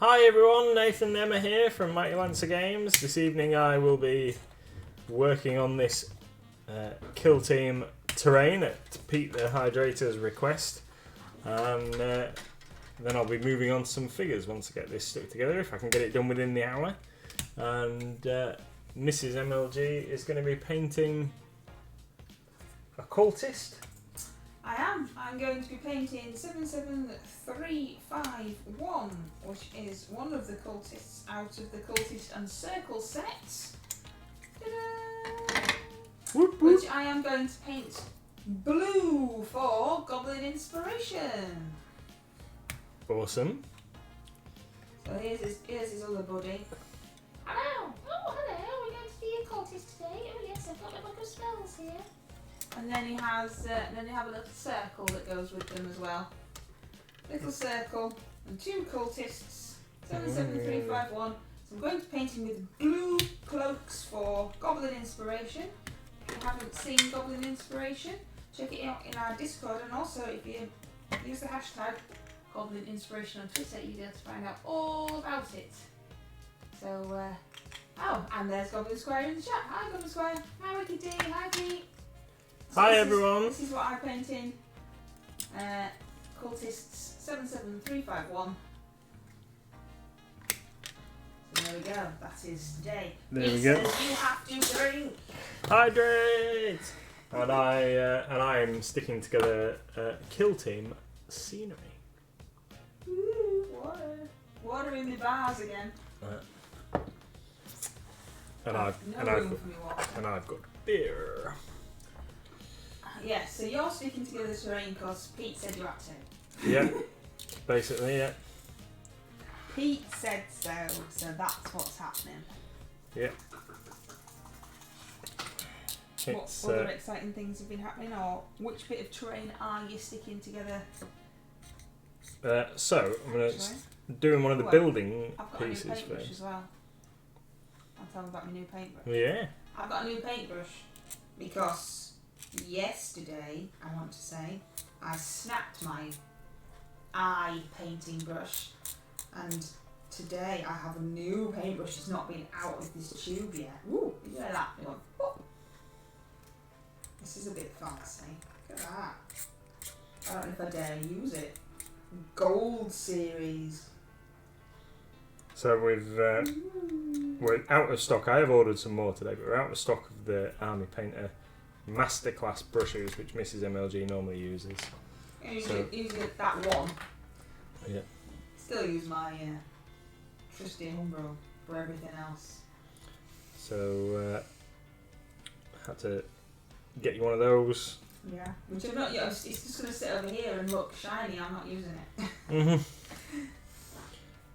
Hi everyone, Nathan and Emma here from Mighty Lancer Games. This evening I will be working on this kill team terrain at Pete the Hydrator's request, and then I'll be moving on to some figures once I get this stuck together, if I can get it done within the hour. And Mrs MLG is going to be painting a cultist. I am. I'm going to be painting 77351, which is one of the cultists out of the Cultist and Circle sets. Whoop, whoop. Which I am going to paint blue for Goblin Inspiration. Awesome. So here's his other buddy. Hello! Oh, hello, we're going to be a cultist today. Oh yes, I've got my book of spells here. And then he has, then you have a little circle that goes with them as well. Little circle and two cultists. 77351. So I'm going to paint him with blue cloaks for Goblin Inspiration. If you haven't seen Goblin Inspiration, check it out in our Discord, and also if you use the hashtag Goblin Inspiration on Twitter, you'll be able to find out all about it. So, oh, and there's Goblin Squire in the chat. Hi Goblin Squire. Hi Ricky D. Hi Pete. So Hi everyone. This is what I paint in Cultists 77351. So there we go. That is today. There it we go. Says you have to drink. Hydrate! And I am sticking together kill team scenery. Ooh, water in the bars again. And No room for me water. I've got beer. Yeah, so you're sticking together the terrain because Pete said you had to. Yeah, basically, yeah. Pete said so, so that's what's happening. Yeah. What It's other exciting things have been happening, or which bit of terrain are you sticking together? so I'm gonna Sorry? doing one of the Well, building I've got a new pieces paintbrush first. as well. I'll tell them about my new paintbrush. Yeah. I've got a new paintbrush because yesterday, I want to say, I snapped my eye painting brush, and today I have a new paintbrush that's not been out of this tube yet. Ooh, you know that? It went, whoop. This is a bit fancy. Look at that. I don't know if I dare use it. Gold series. So we're out of stock. I have ordered some more today, but we're out of stock of the Army Painter Masterclass brushes, which Mrs MLG normally uses. Usually that one. Yeah. Still use my trusty Umbro for everything else. So had to get you one of those. Yeah. Which I'm not. It's just going to sit over here and look shiny. I'm not using it.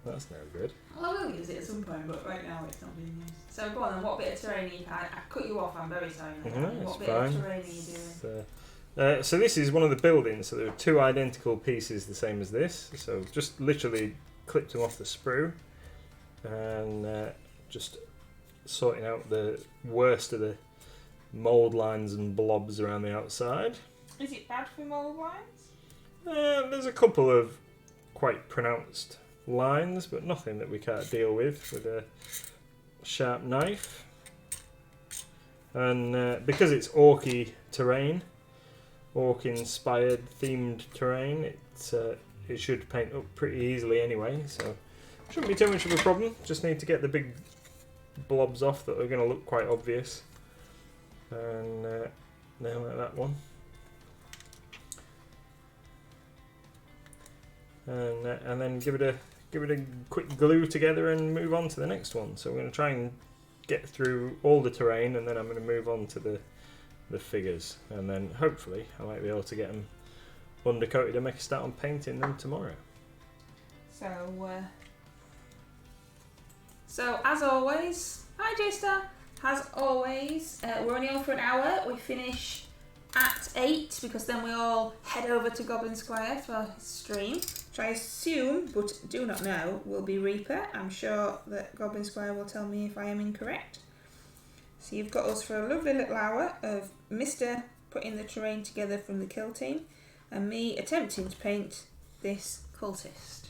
That's no good. Well, I will use it at some point, but right now it's not being used. So go on then. What bit of terrain are you? I cut you off. I'm very sorry. What bit of terrain are you doing? So this is one of the buildings. So there are two identical pieces the same as this. So just literally clipped them off the sprue and just sorting out the worst of the mould lines and blobs around the outside. Is it bad for mould lines? There's a couple of quite pronounced lines, but nothing that we can't deal with a sharp knife. And because it's orky terrain, orc-inspired themed terrain, it should paint up pretty easily anyway, so shouldn't be too much of a problem. Just need to get the big blobs off that are going to look quite obvious. And now like that one. And then give it a quick glue together and move on to the next one. So we're going to try and get through all the terrain, and then I'm going to move on to the figures, and then hopefully I might be able to get them undercoated and make a start on painting them tomorrow. So as always, hi J-Star. As always, we're only on for an hour. We finish at 8 because then we all head over to Goblin Squire for his stream, which I assume, but do not know, will be Reaper. I'm sure that Goblin Squire will tell me if I am incorrect. So you've got us for a lovely little hour of Mr. putting the terrain together from the kill team and me attempting to paint this cultist.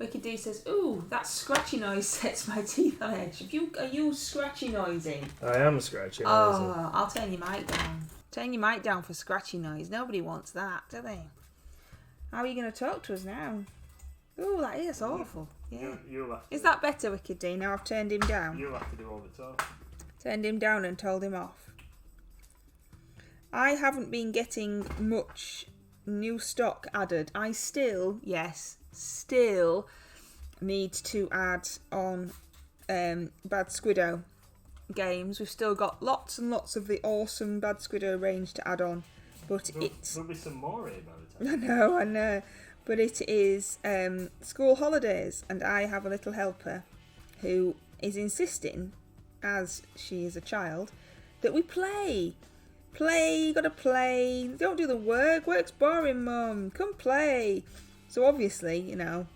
Wicked D says, "Ooh, that scratchy noise sets my teeth on edge." Are you scratchy noising? I am scratching. Oh, I'll turn your mic down. Turn your mic down for scratchy noise. Nobody wants that, do they? How are you going to talk to us now? Ooh, that is awful. Yeah. You'll have to, Is that better, Wicked D? Now I've turned him down. You'll have to do all the talking. Turned him down and told him off. I haven't been getting much new stock added. I still need to add on Bad Squiddo games. We've still got lots and lots of the awesome Bad Squiddo range to add on, but There'll be some more here by the time. I know, but it is school holidays, and I have a little helper who is insisting, as she is a child, that we play. Gotta play. Don't do the work. Work's boring, Mum. Come play. So obviously, you know,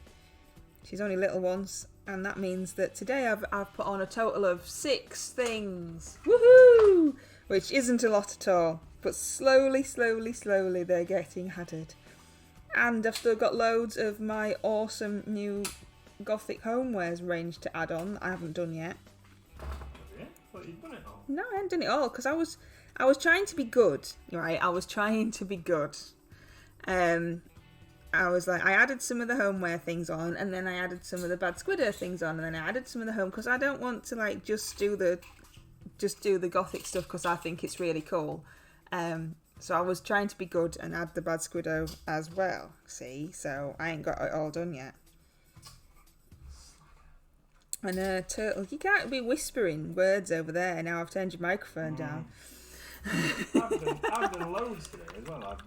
she's only little once, and that means that today I've put on a total of 6 things. Woohoo! Which isn't a lot at all, but slowly they're getting added. And I've still got loads of my awesome new Gothic homewares range to add on that I haven't done yet. Yeah, but you've done it all. No, I haven't done it all because I was trying to be good, right? I was trying to be good. I was like, I added some of the homeware things on, and then I added some of the Bad Squiddo things on, and then I added some of the home, because I don't want to like just do the Gothic stuff because I think it's really cool. So I was trying to be good and add the Bad Squiddo as well. See, so I ain't got it all done yet. And Turtle, you can't be whispering words over there. Now I've turned your microphone down. I've done loads today as well.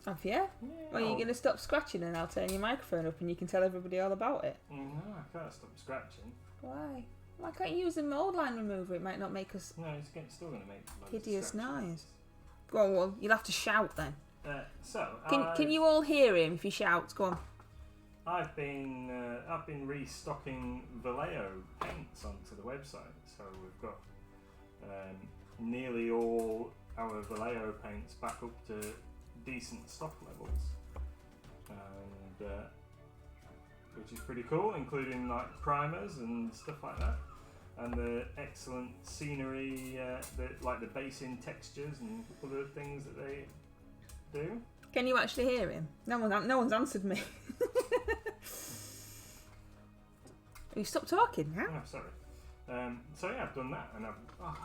Have you? Yeah. Well, you're going to stop scratching and I'll turn your microphone up and you can tell everybody all about it. No, I can't stop scratching. Why? Why can't you use a mould line remover? It might not make us No, it's still going to make hideous noise. Go on, well, you'll have to shout then. So Can you all hear him if he shouts? Go on. I've been restocking Vallejo paints onto the website, so we've got nearly all our Vallejo paints back up to decent stock levels, and which is pretty cool, including like primers and stuff like that, and the excellent scenery, the basin textures and other things that they do. Can you actually hear him? No one's answered me. Have you stopped talking now? Oh, sorry. So yeah, I've done that, and I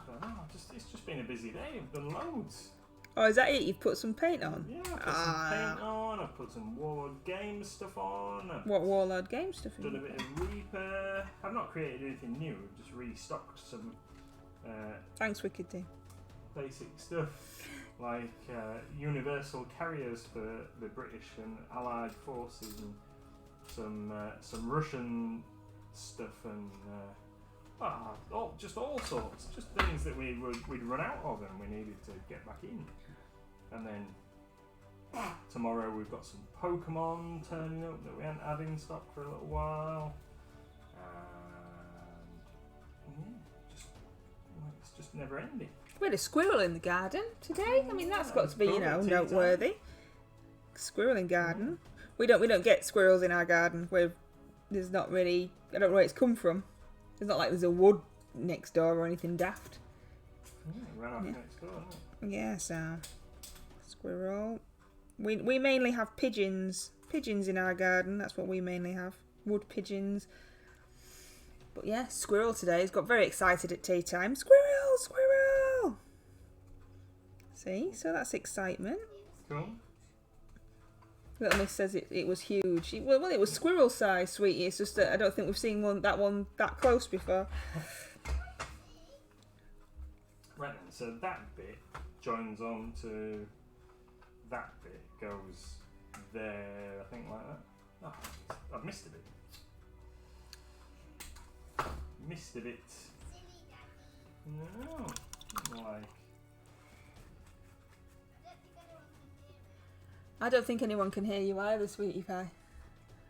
don't know. It's just been a busy day. I've done loads. Oh, is that it? You've put some paint on? Yeah, I've put some paint on. I've put some Warlord Games stuff on. What Warlord Games stuff? Done a bit of Reaper. I've not created anything new. I've just restocked some. Thanks, Wicked D. Basic stuff like universal carriers for the British and Allied forces, and some Russian stuff, and just all sorts, just things that we'd run out of and we needed to get back in. And then tomorrow we've got some Pokemon turning up that we hadn't had in stock for a little while, and it's just never ending. We had a squirrel in the garden today. I mean, that's got to be, noteworthy. Squirrel in garden. We don't get squirrels in our garden. There's not really. I don't know where it's come from. It's not like there's a wood next door or anything daft. Yeah, ran off next door, isn't it? Yeah, so squirrel. We mainly have pigeons. Pigeons in our garden. That's what we mainly have. Wood pigeons. But yeah, squirrel today. He's got very excited at tea time. Squirrel, squirrel. See, so that's excitement. Cool. Little Miss says it was huge. Well, it was squirrel size, sweetie. It's just that I don't think we've seen one that close before. Right then, so that bit joins on to that bit, goes there, I think, like that. Oh, I've missed a bit. Missed a bit. No, like. I don't think anyone can hear you either, sweetie pie.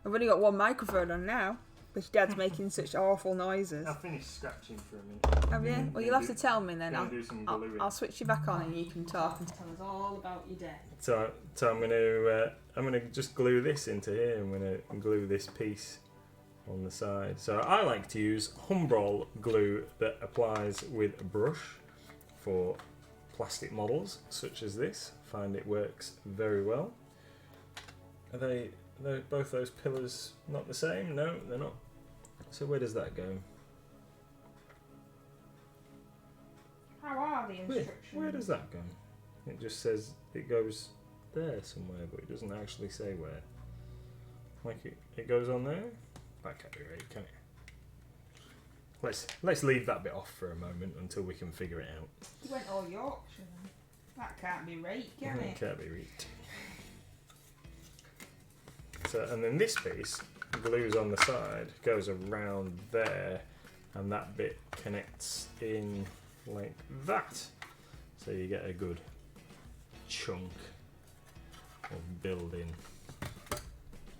I've only got one microphone on now, because Dad's making such awful noises. I've finished scratching for a minute. Have you? Well, you'll have to tell me then. I'll switch you back on and you can talk and tell us all about your day. So I'm gonna just glue this into here. I'm gonna glue this piece on the side. So I like to use Humbrol glue that applies with a brush for plastic models such as this. Find it works very well. Are they both those pillars not the same? No, they're not. So where does that go? How are the instructions? Where does that go? It just says it goes there somewhere, but it doesn't actually say where. Like it goes on there? That can't be right, can it? Let's leave that bit off for a moment until we can figure it out. You went all Yorkshire then. That can't be right, can it? Can't be right. So, and then this piece glues on the side, goes around there, and that bit connects in like that. So you get a good chunk of building.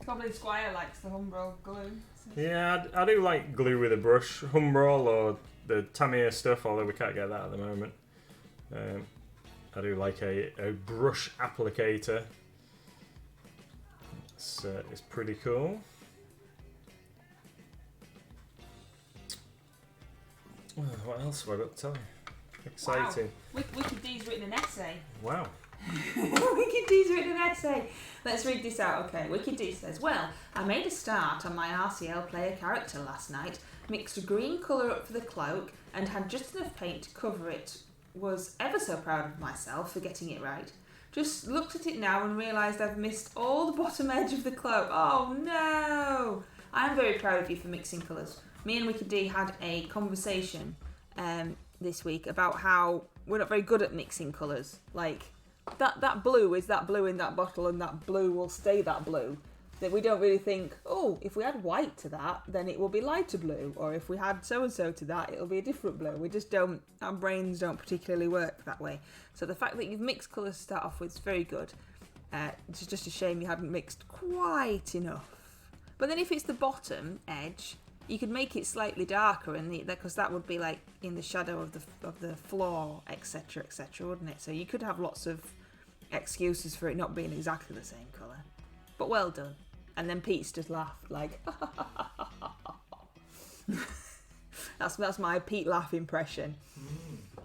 Probably Squire likes the Humbrol glue. So. Yeah, I do like glue with a brush. Humbrol or the Tamiya stuff, although we can't get that at the moment. I do like a brush applicator. It's pretty cool. What else have I got to tell you? Exciting. Wow. Wicked D's written an essay. Wow. Wicked D's written an essay. Let's read this out. Okay, Wicked D says, well, I made a start on my RCL player character last night, mixed a green colour up for the cloak, and had just enough paint to cover it. Was ever so proud of myself for getting it right. Just looked at it now and realised I've missed all the bottom edge of the cloak. Oh no! I am very proud of you for mixing colours. Me and Wicked D had a conversation this week about how we're not very good at mixing colours. Like, that blue is that blue in that bottle and that blue will stay that blue. That we don't really think, oh, if we add white to that, then it will be lighter blue. Or if we had so-and-so to that, it'll be a different blue. We just don't, our brains don't particularly work that way. So the fact that you've mixed colours to start off with is very good. It's just a shame you hadn't mixed quite enough. But then if it's the bottom edge, you could make it slightly darker, because that would be like in the shadow of the floor, etc., etc., wouldn't it? So you could have lots of excuses for it not being exactly the same colour. But well done. And then Pete's just laughed like, that's my Pete laugh impression.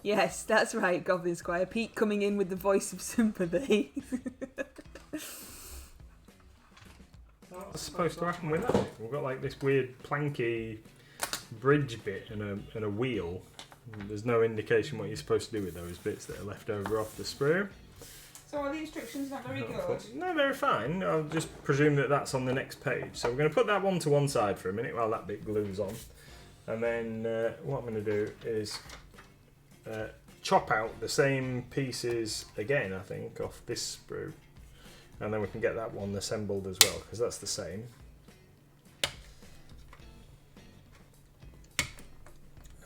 Yes, that's right, Goblin Squire. Pete coming in with the voice of sympathy. What's supposed to happen with that? We've got like this weird planky bridge bit and a wheel. There's no indication what you're supposed to do with those bits that are left over off the sprue. So are the instructions not very good? No, they're fine. I'll just presume that that's on the next page. So we're going to put that one to one side for a minute while that bit glues on. And then what I'm going to do is chop out the same pieces again, I think, off this sprue. And then we can get that one assembled as well, because that's the same.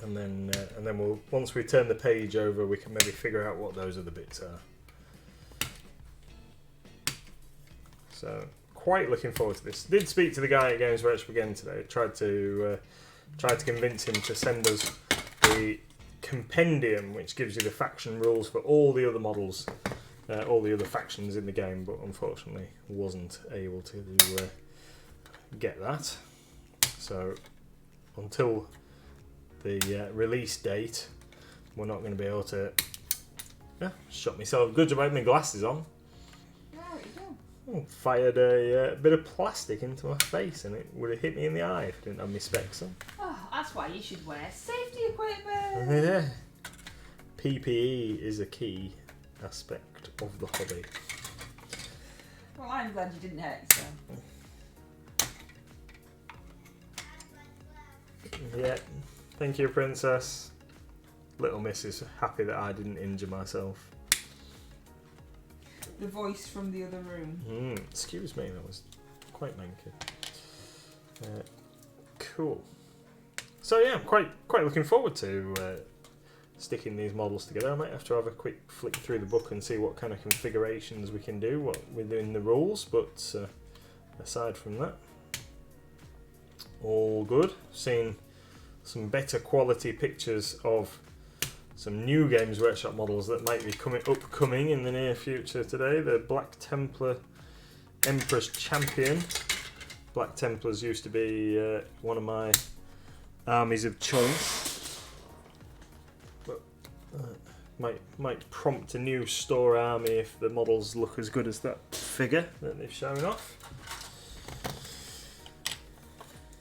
And then we'll, once we turn the page over, we can maybe figure out what those other bits are. So, quite looking forward to this. Did speak to the guy at Games Workshop again today. Tried to convince him to send us the compendium, which gives you the faction rules for all the other models, all the other factions in the game. But unfortunately, wasn't able to get that. So, until the release date, we're not going to be able to. Yeah, shot myself good job having my glasses on. Fired a bit of plastic into my face and it would have hit me in the eye if I didn't have my specs on. Oh, that's why you should wear safety equipment. Yeah. PPE is a key aspect of the hobby. Well, I'm glad you didn't hurt yourself. Yeah. Thank you, Princess. Little Miss is happy that I didn't injure myself. The voice from the other room. Excuse me, that was quite manky. Cool. So yeah, I'm quite looking forward to sticking these models together. I might have to have a quick flick through the book and see what kind of configurations we can do within the rules, but aside from that, all good. Seen some better quality pictures of some new Games Workshop models that might be upcoming in the near future today. The Black Templar Empress Champion Black Templars used to be one of my armies of choice. But might prompt a new store army if the models look as good as that figure that they've shown off.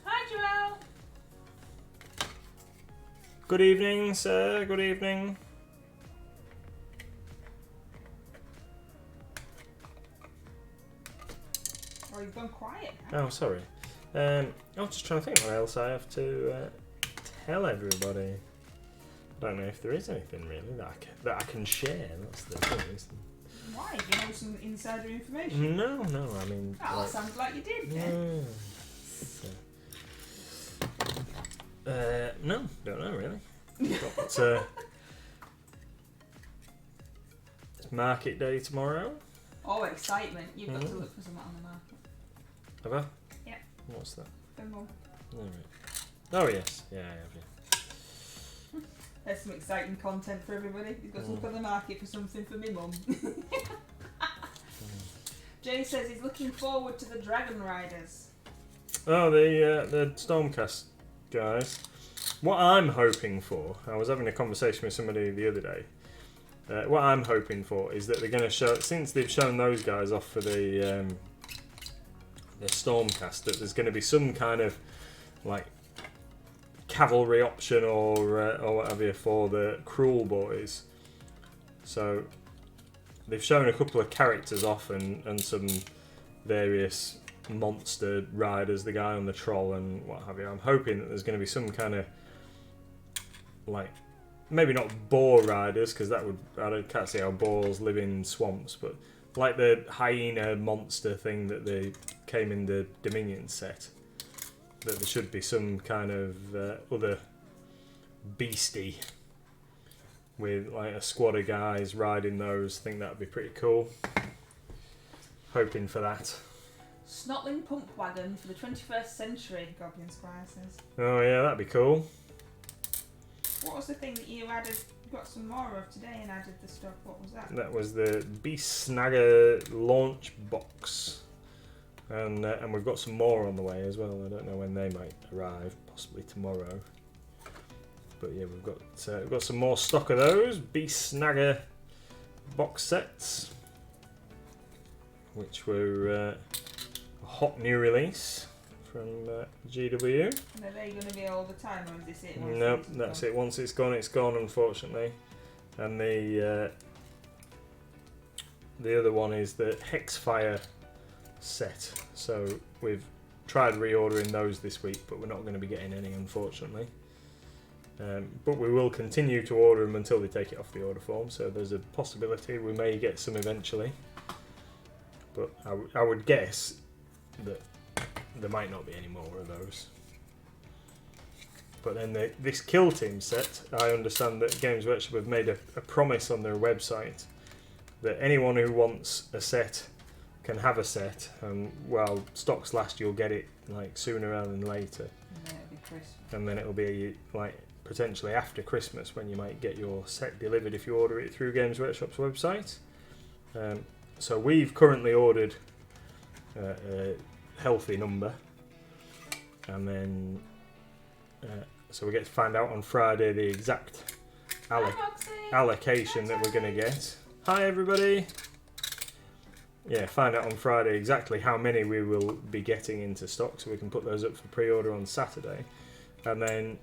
Hi, Joelle. Good evening, sir. Good evening. Oh, you've gone quiet now. Oh, sorry. I was just trying to think what else I have to tell everybody. I don't know if there is anything really that I can share. That's the thing. Why? Do you know some insider information? No. I mean, Oh, sounds like you did. No, don't know really. But, it's market day tomorrow. Oh, excitement! You've got to look for something on the market. Have I? Yeah. What's that? Thimble. Oh, right. Oh yes, yeah, I have. Yeah. There's some exciting content for everybody. You've got to look on the market for something for me mum. Jay says he's looking forward to the Dragon Riders. Oh, the Stormcast guys. What I'm hoping for, I was having a conversation with somebody the other day. What I'm hoping for is that they're going to show, since they've shown those guys off for the Stormcast, that there's going to be some kind of like cavalry option or what have you for the Cruel Boys. So they've shown a couple of characters off and some various monster riders, the guy on the troll and what have you. I'm hoping that there's going to be some kind of like, maybe not boar riders, because I can't see how boars live in swamps, but like the hyena monster thing that they came in the Dominion set, that there should be some kind of other beastie with like a squad of guys riding those. I think that would be pretty cool. Hoping for that. Snotling pump wagon for the 21st century, Goblin Squire says. Oh yeah, that'd be cool. What was the thing that you added? You got some more of today and added the stuff. What was that? That was the Beast Snagger launch box. And we've got some more on the way as well. I don't know when they might arrive, possibly tomorrow. But yeah, we've got some more stock of those Beast Snagger box sets, which were a hot new release from GW. And are they going to be all the time, or is this it? Nope, that's it. Once it's gone, unfortunately. And the other one is the Hexfire set. So we've tried reordering those this week, but we're not going to be getting any, unfortunately. But we will continue to order them until they take it off the order form. So there's a possibility we may get some eventually. But I would guess that there might not be any more of those. But then this Kill Team set, I understand that Games Workshop have made a promise on their website that anyone who wants a set can have a set, and while stocks last, you'll get it like sooner rather than later. And then it'll be Christmas. And then it'll be like potentially after Christmas when you might get your set delivered if you order it through Games Workshop's website. So we've currently ordered a healthy number, and then so we get to find out on Friday the exact allocation that we're going to get. Hi everybody! Yeah, find out on Friday exactly how many we will be getting into stock, so we can put those up for pre-order on Saturday. And then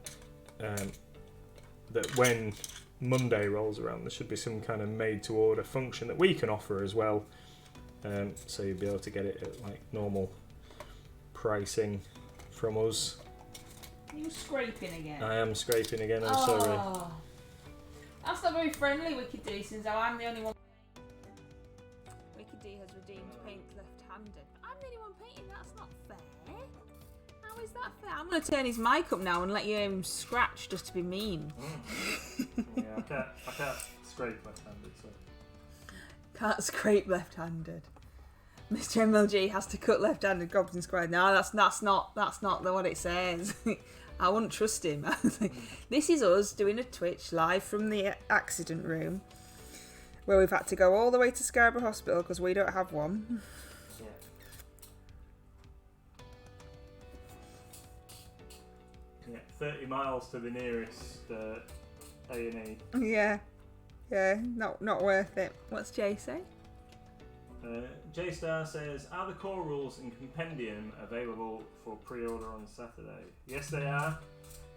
that when Monday rolls around, there should be some kind of made-to-order function that we can offer as well. So you'll be able to get it at like normal pricing from us. Are you scraping again? I am scraping again, I'm sorry. That's not very friendly, Wicked D, since I'm the only one. Wicked D has redeemed paint left-handed. I'm the only one painting, that's not fair. How is that fair? I'm going to turn his mic up now and let you hear him scratch just to be mean. Yeah, I can't scrape left-handed, so. Can't scrape left-handed. Mr MLG has to cut left-handed Goblin Squire. No, that's not what it says. I wouldn't trust him. This is us doing a Twitch live from the accident room, where we've had to go all the way to Scarborough Hospital because we don't have one. Yeah, 30 miles to the nearest A&E. Yeah. Yeah, not worth it. What's Jay say? J-Star says, are the core rules and compendium available for pre-order on Saturday? Yes, they are.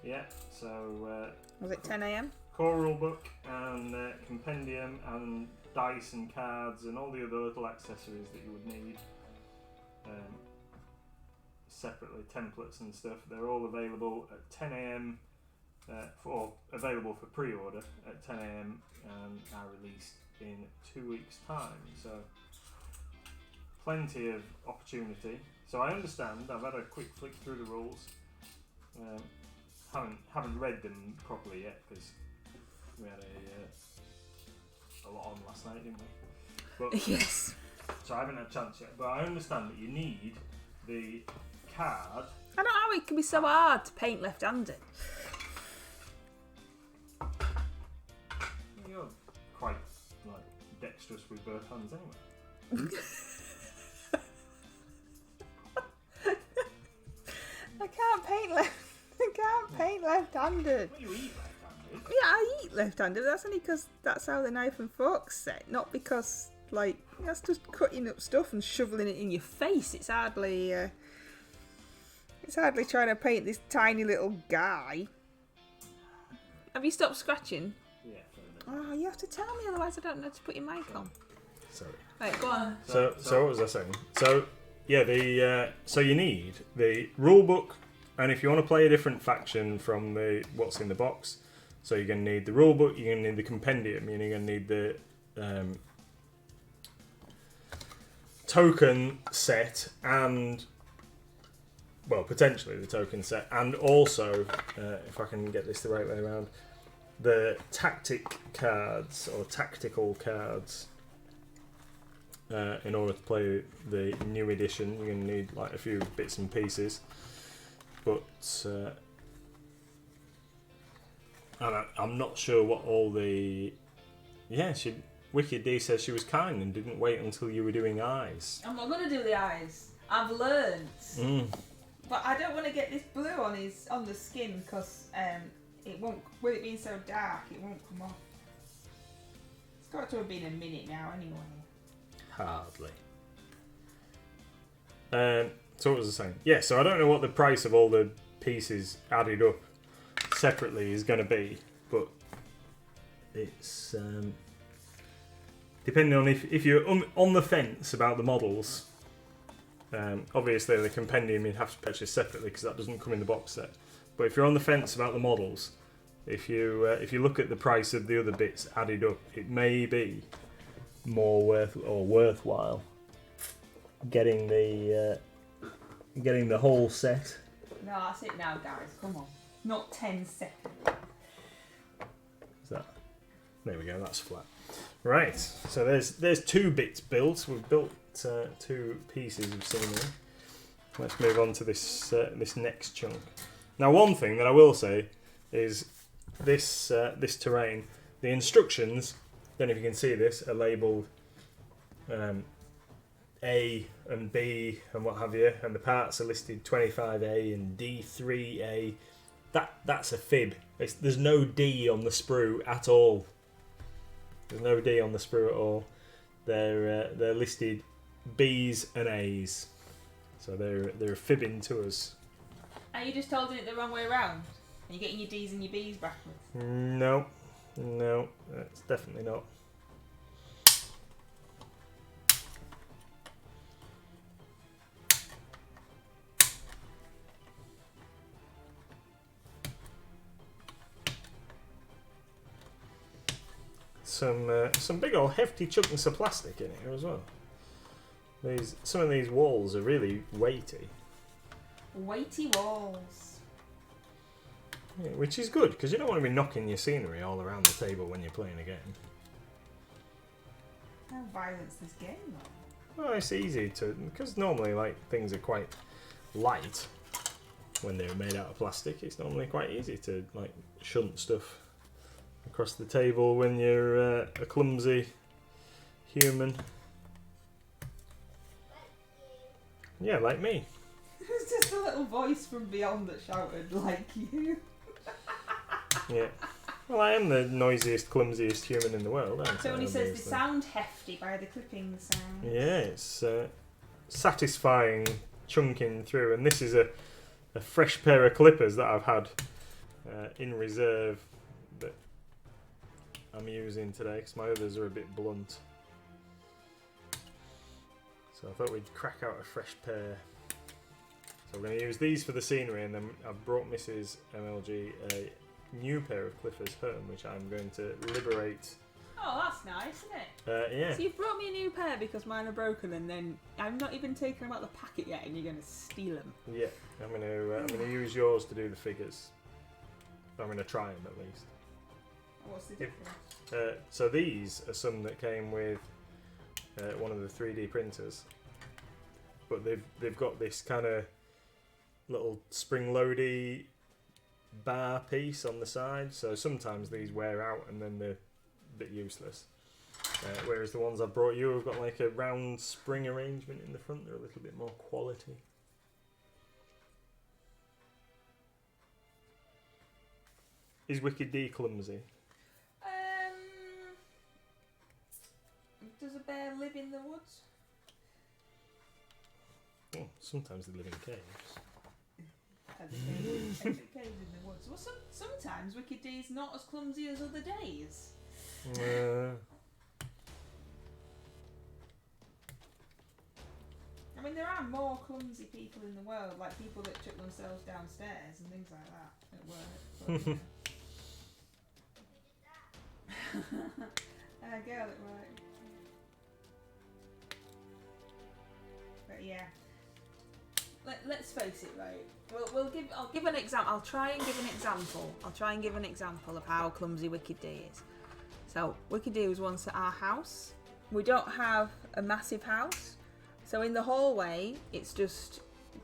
Yeah, so... Was it 10 a.m? Core rulebook and compendium and dice and cards and all the other little accessories that you would need. Separately, templates and stuff. They're all available at 10 a.m. Available for pre-order at 10 a.m. and are released in 2 weeks' time. So plenty of opportunity. So I understand. I've had a quick flick through the rules. Haven't read them properly yet because we had a lot on last night, didn't we? But, Yes. so I haven't had a chance yet. But I understand that you need the card. I don't know how it can be so hard to paint left-handed. You're quite like dexterous with both hands anyway. I can't paint left-handed. Well, you eat left-handed. Yeah, I eat left-handed. That's only because that's how the knife and fork's set, not because like that's just cutting up stuff and shoveling it in your face. It's hardly trying to paint this tiny little guy. Have you stopped scratching? Yeah, fair enough. Oh, you have to tell me, otherwise I don't know to put your mic on. Sorry. Right, go on. So what was I saying? So yeah, so you need the rule book, and if you want to play a different faction from what's in the box, so you're going to need the rule book, you're going to need the compendium, you're going to need the token set, and well, potentially the token set, and also, if I can get this the right way around, the tactic cards or tactical cards. In order to play the new edition, you're going to need like a few bits and pieces. But I'm not sure what all the. Yeah, Wicked D says she was kind and didn't wait until you were doing eyes. I'm not going to do the eyes. I've learned. But I don't want to get this blue on the skin because it won't. With it being so dark, it won't come off. It's got to have been a minute now, anyway. Hardly. So what was I saying? Yeah, so I don't know what the price of all the pieces added up separately is going to be, but it's depending on if you're on the fence about the models. Obviously, the compendium you'd have to purchase separately because that doesn't come in the box set. But if you're on the fence about the models, if you look at the price of the other bits added up, it may be more worthwhile getting the whole set. No, that's it now, guys. Come on, not 10 seconds. Is that? There we go. That's flat. Right. So there's 2 bits built. We've built 2 pieces of scenery. Let's move on to this next chunk. Now, one thing that I will say is this terrain. The instructions. Don't know if you can see this, are labelled A and B and what have you, and the parts are listed 25A and D3A. That's a fib. There's no D on the sprue at all. There's no D on the sprue at all. They're listed B's and A's, so they're fibbing to us. Are you just holding it the wrong way around? Are you getting your D's and your B's backwards? No, that's definitely not. Some big old hefty chunks of plastic in here as well. Some of these walls are really weighty. Weighty walls. Yeah, which is good, because you don't want to be knocking your scenery all around the table when you're playing a game. How violent's this game, though? Well, it's easy to... Because normally, like, things are quite light when they're made out of plastic. It's normally quite easy to, like, shunt stuff across the table when you're a clumsy human. Yeah, like me. It's just a little little voice from beyond that shouted, like you. Yeah. Well, I am the noisiest, clumsiest human in the world, aren't I? Tony says they obviously? sound hefty by the clipping sound. Yeah, it's satisfying chunking through, and this is a fresh pair of clippers that I've had in reserve that I'm using today because my others are a bit blunt. So I thought we'd crack out a fresh pair. So we're going to use these for the scenery, and then I've brought Mrs MLG a new pair of clippers home, which I'm going to liberate. Oh, that's nice, isn't it? Yeah. So you've brought me a new pair because mine are broken, and then I've not even taken them out of the packet yet, and you're going to steal them. Yeah, I'm gonna use yours to do the figures. I'm gonna try them at least. What's the difference? So these are some that came with one of the 3D printers, but they've got this kind of little spring-loady bar piece on the side. So sometimes these wear out and then they're a bit useless. Whereas the ones I've brought you have got like a round spring arrangement in the front. They're a little bit more quality. Is Wicked D clumsy? Does a bear live in the woods? Oh, sometimes they live in caves. Caves in the woods. Well, sometimes Wicked D is not as clumsy as other days. I mean, there are more clumsy people in the world, like people that chuck themselves downstairs and things like that at work. But, a girl at work. But yeah, let's face it, right? I'll give an example. I'll try and give an example of how clumsy Wicked D is. So Wicked D was once at our house. We don't have a massive house, so in the hallway, it's just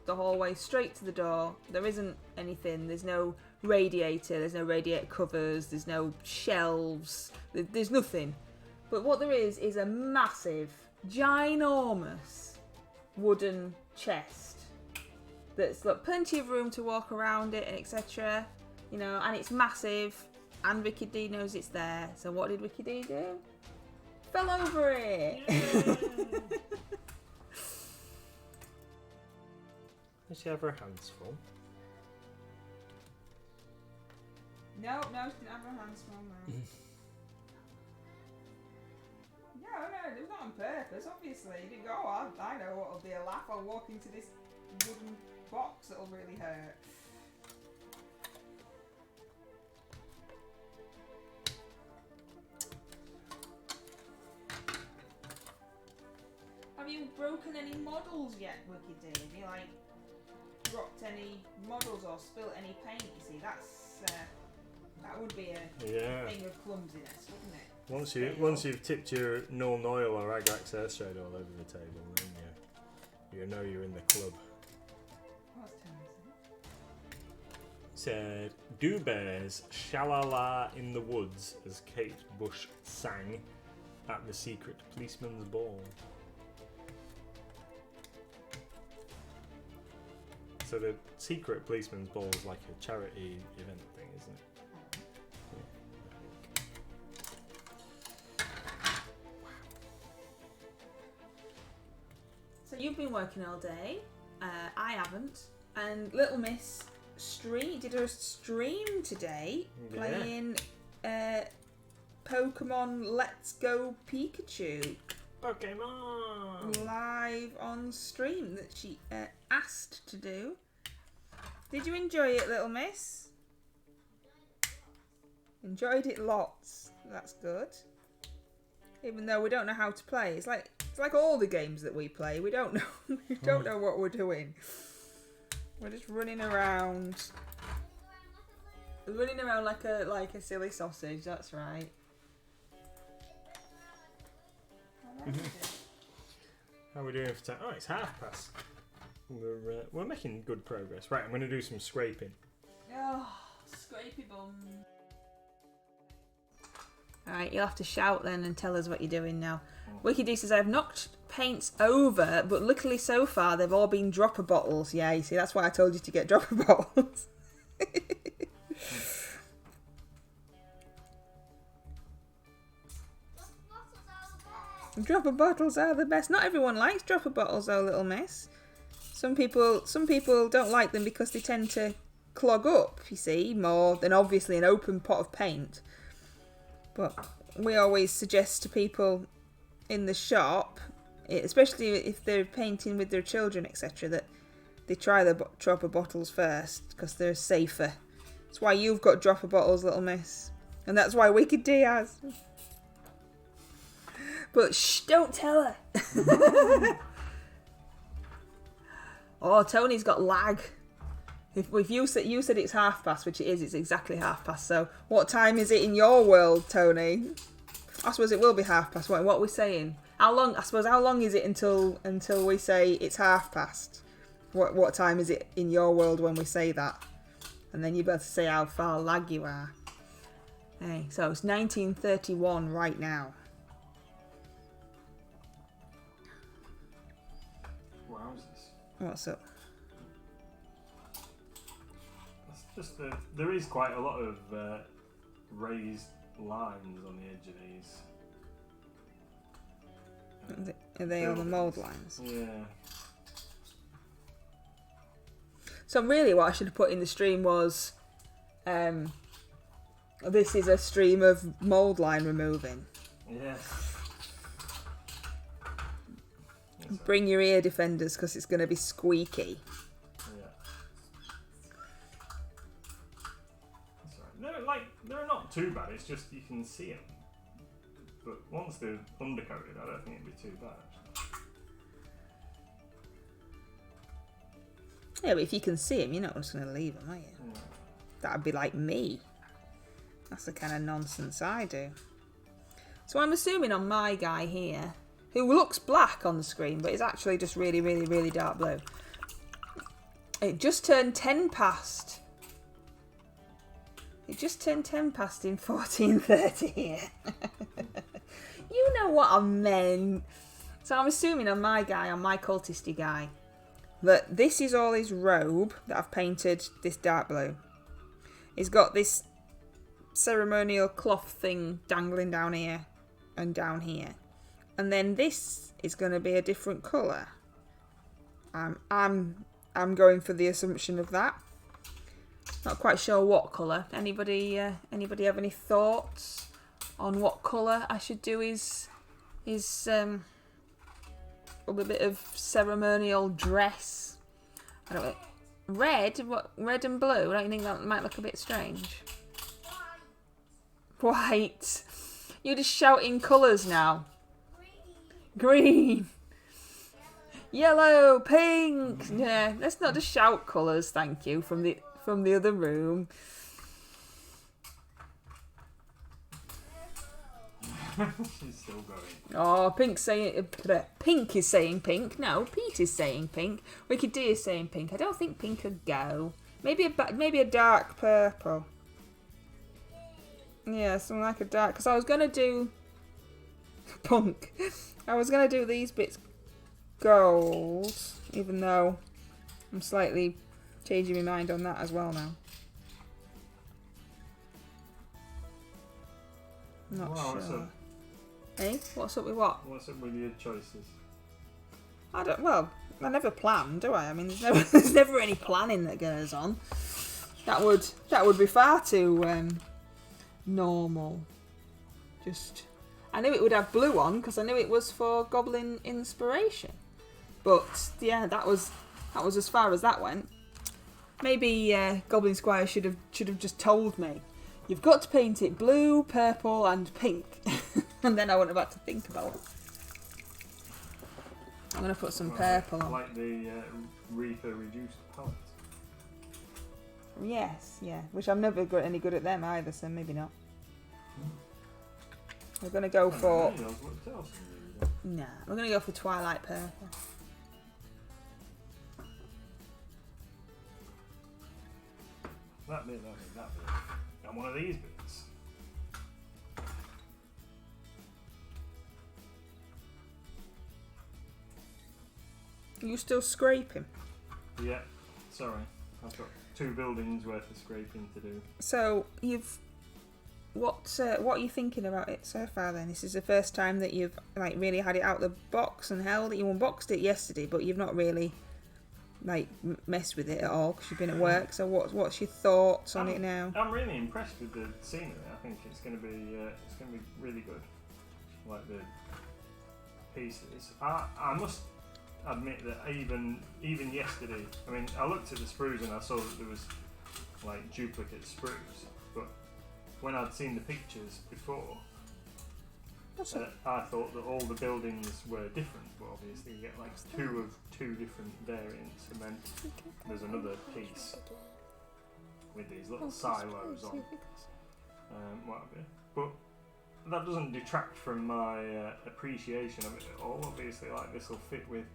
the hallway straight to the door. There isn't anything. There's no radiator. There's no radiator covers. There's no shelves. There's nothing. But what there is a massive, ginormous wooden chest that's got plenty of room to walk around it, etc. You know, and it's massive, and Wicked D knows it's there. So what did Wicked D do? Fell over it. Does she have her hands full? No, she didn't have her hands full now. No, it was not on purpose, obviously. You didn't go, oh, I know what'll be a laugh. I'll walk into this wooden box that'll really hurt. Have you broken any models yet, Wicked D? Have you, like, dropped any models or spilt any paint? You see, that would be a thing of clumsiness, wouldn't it? Once you've tipped your null oil or Agrax Airstrade all over the table, then you know you're in the club. What's Tony Said, do bears shalala in the woods as Kate Bush sang at the secret policeman's ball. So the secret policeman's ball is like a charity event thing, isn't it? So you've been working all day. I haven't. And Little Miss did a stream today playing Pokemon Let's Go Pikachu. Pokemon! Live on stream that she asked to do. Did you enjoy it, Little Miss? Enjoyed it lots. That's good. Even though we don't know how to play. It's like all the games that we play. We don't know what we're doing. We're just running around. Running around like a silly sausage, that's right. How are we doing for time? Oh, it's past. We're making good progress. Right, I'm going to do some scraping. Oh, scrapey bum. Alright, you'll have to shout then and tell us what you're doing now. Wiki D says, I've knocked paints over, but luckily so far they've all been dropper bottles. Yeah, you see, that's why I told you to get dropper bottles. Dropper bottles are the best. Not everyone likes dropper bottles though, little miss. Some people don't like them because they tend to clog up, you see, more than obviously an open pot of paint. But we always suggest to people in the shop, especially if they're painting with their children, etc., that they try the dropper bottles first because they're safer. That's why you've got dropper bottles, little miss. And that's why Wicked D has. But shh, don't tell her. Oh, Tony's got lag. If you said it's past, which it is, it's exactly past. So what time is it in your world, Tony? I suppose it will be past. What are we saying? How long? I suppose how long is it until we say it's past? What time is it in your world when we say that? And then you better say how far lag you are. Hey, so it's 19:31 right now. Wowzers. What's up? That's just there is quite a lot of raised lines on the edge of these. Are they on the mould lines? Yeah. So really what I should have put in the stream was this is a stream of mould line removing. Yeah. Bring your ear defenders because it's going to be squeaky. Yeah. That's right. They're not too bad. It's just you can see them. But once they're undercoated, I don't think it'd be too bad. Actually. Yeah, but if you can see them, you're not just going to leave them, are you? Yeah. That'd be like me. That's the kind of nonsense I do. So I'm assuming on my guy here, who looks black on the screen, but is actually just really, really, really dark blue. It just turned 10 past. It just turned 10 past in 14:30 here. You know what I meant. So I'm assuming on my guy, on my cultisty guy, that this is all his robe that I've painted this dark blue. He's got this ceremonial cloth thing dangling down here and down here. And then this is going to be a different colour. I'm going for the assumption of that. Not quite sure what colour. Anybody have any thoughts on what colour I should do his a bit of ceremonial dress? I don't know. Red and blue. Don't you think that might look a bit strange? White. You're just shouting colours now. Green. Yellow, pink. Yeah, let's not just shout colours, thank you, from the other room. She's still going. Oh, Pink is saying pink. No, Pete is saying pink. Wicked D is saying pink. I don't think pink could go. Maybe a dark purple. Yeah, something like a dark. Because I was gonna do punk. I was gonna do these bits gold, even though I'm slightly changing my mind on that as well now. Not sure. Hey, what's up with what? What's up with your choices? I never plan, do I? I mean, there's never any planning that goes on. That would be far too normal. I knew it would have blue on because I knew it was for Goblin Inspiration. But yeah, that was as far as that went. Maybe Goblin Squire should have just told me, you've got to paint it blue, purple, and pink, and then I wouldn't have had to think about it. I'm gonna put some purple on. Like the Reaper reduced palette. Yes, yeah. Which I've never got any good at them either, so maybe not. We're gonna go for. Nah, we're gonna go for Twilight Purple. That bit. And one of these bits. Are you still scraping? Yeah, sorry. I've got 2 buildings worth of scraping to do. So you've what are you thinking about it so far? Then this is the first time that you've like really had it out the box and held it. You unboxed it yesterday, but you've not really like messed with it at all because you've been at work. So what's your thoughts on it now? I'm really impressed with the scenery. I think it's going to be really good. Like the pieces. I must admit that even yesterday, I mean, I looked at the sprues and I saw that there was like duplicate sprues, but when I'd seen the pictures before, I thought that all the buildings were different, but obviously you get like 2 of 2 different variants, and then there's another piece with these little silos on, what have you. But that doesn't detract from my appreciation of it at all. Obviously, like this will fit with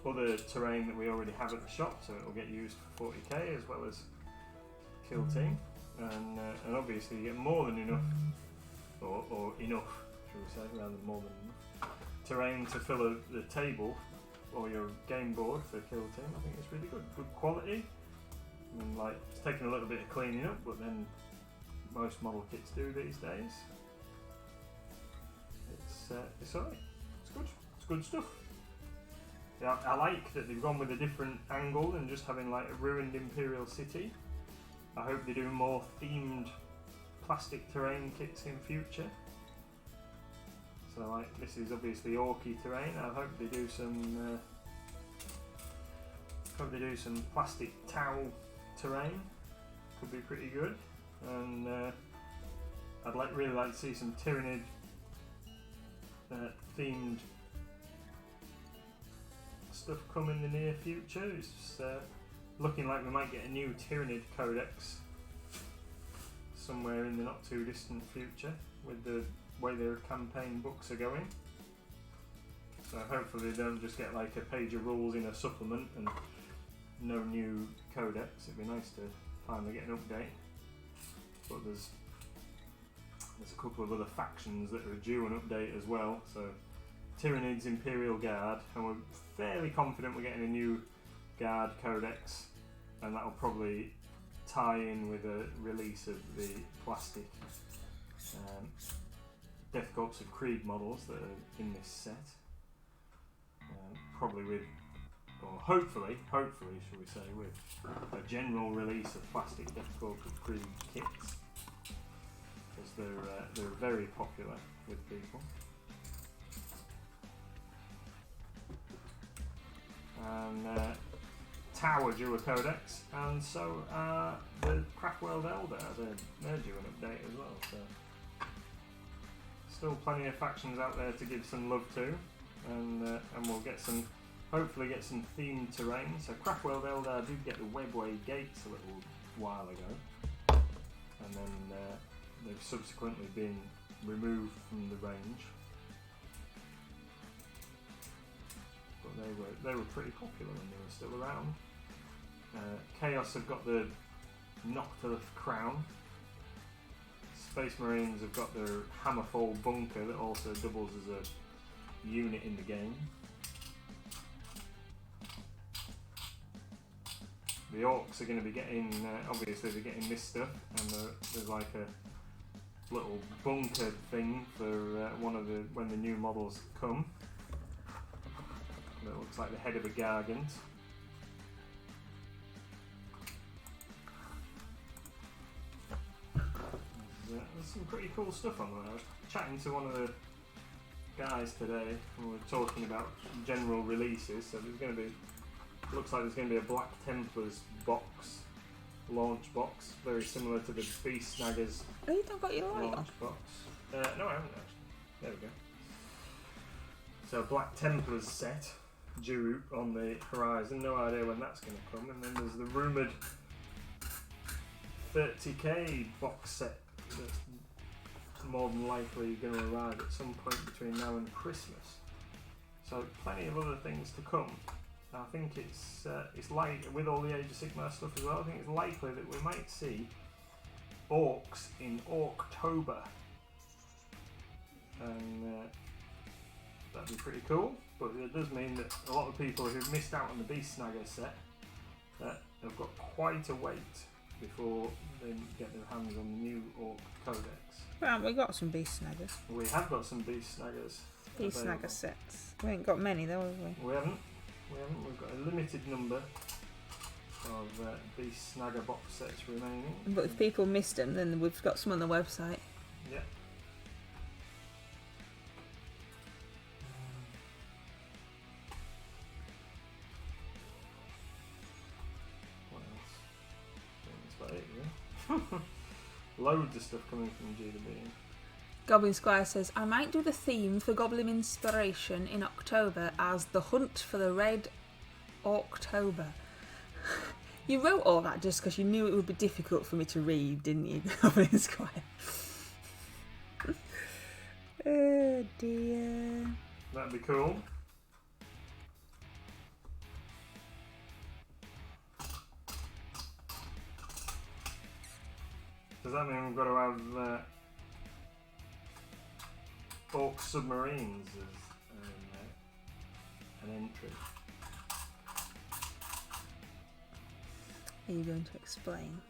other terrain that we already have at the shop, so it will get used for 40k as well as kill team, and obviously you get more than enough, or enough, shall we say, rather than more than enough terrain to fill the table or your game board for kill team. I think it's really good quality. I mean, like it's taking a little bit of cleaning up, but then most model kits do these days. It's alright. It's good. It's good stuff. Yeah, I like that they've gone with a different angle and just having like a ruined imperial city. I hope they do more themed plastic terrain kits in future. So like this is obviously orky terrain. I hope they do some plastic towel terrain. Could be pretty good. And I'd really like to see some Tyranid themed stuff come in the near future. It's looking like we might get a new Tyranid Codex somewhere in the not too distant future with the way their campaign books are going. So hopefully they don't just get like a page of rules in a supplement and no new codex. It'd be nice to finally get an update. But there's a couple of other factions that are due an update as well. So Tyranid's Imperial Guard, and we're fairly confident we're getting a new Guard Codex, and that'll probably tie in with a release of the plastic Death Corps of Krieg models that are in this set. Probably with, or hopefully, shall we say, with a general release of plastic Death Corps of Krieg kits, because they're very popular with people. And Tower due a codex, and so the Crackworld Elder, they're due an update as well. So still plenty of factions out there to give some love to, and we'll hopefully get some themed terrain. So Crackworld Elder did get the Webway Gates a little while ago, and then they've subsequently been removed from the range. But they were pretty popular when they were still around. Chaos have got the Noctilith Crown. Space Marines have got their Hammerfall Bunker that also doubles as a unit in the game. The Orcs are going to be getting, obviously they're getting this stuff, and there's like a little bunker thing for when the new models come. That looks like the head of a Gargant. There's some pretty cool stuff on there. I was chatting to one of the guys today, and we were talking about general releases. So there's going to be, looks like there's going to be a Black Templars box, launch box, very similar to the Beast Snaggers. Oh, you don't got your light launch box. No, I haven't actually. There we go. So Black Templars set due on the horizon. No idea when that's going to come. And then there's the rumoured 30k box set that's more than likely going to arrive at some point between now and Christmas. So plenty of other things to come. I think it's like with all the Age of Sigmar stuff as well. I think it's likely that we might see Orcs in October, and that'd be pretty cool. but it does mean that a lot of people who've missed out on the Beast Snagger set have got quite a wait before they get their hands on the new Orc Codex. Well, we got some Beast Snaggers. We have got some Beast Snaggers. Beast Snagger sets. We ain't got many though, have we? We haven't. We've got a limited number of Beast Snagger box sets remaining. But if people missed them, then we've got some on the website. Yeah. What else? I think that's about it, really. Loads of stuff coming from GWB. Goblin Squire says, I might do the theme for Goblin Inspiration in October as the Hunt for the Red October. You wrote all that just because you knew it would be difficult for me to read, didn't you, Goblin Squire? Oh dear. That'd be cool. Does that mean we've got to have Orc Submarines as an entry? Are you going to explain?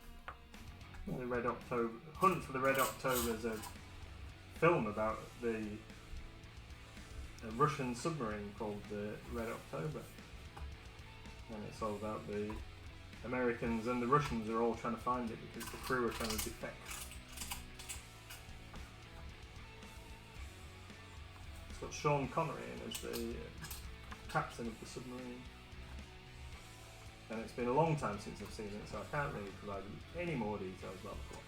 The Red October Hunt for the Red October is a film about a Russian submarine called the Red October, and it's all about the Americans and the Russians are all trying to find it because the crew are trying to defect. It's got Sean Connery in as the captain of the submarine. And it's been a long time since I've seen it, so I can't really provide any more details about the plot.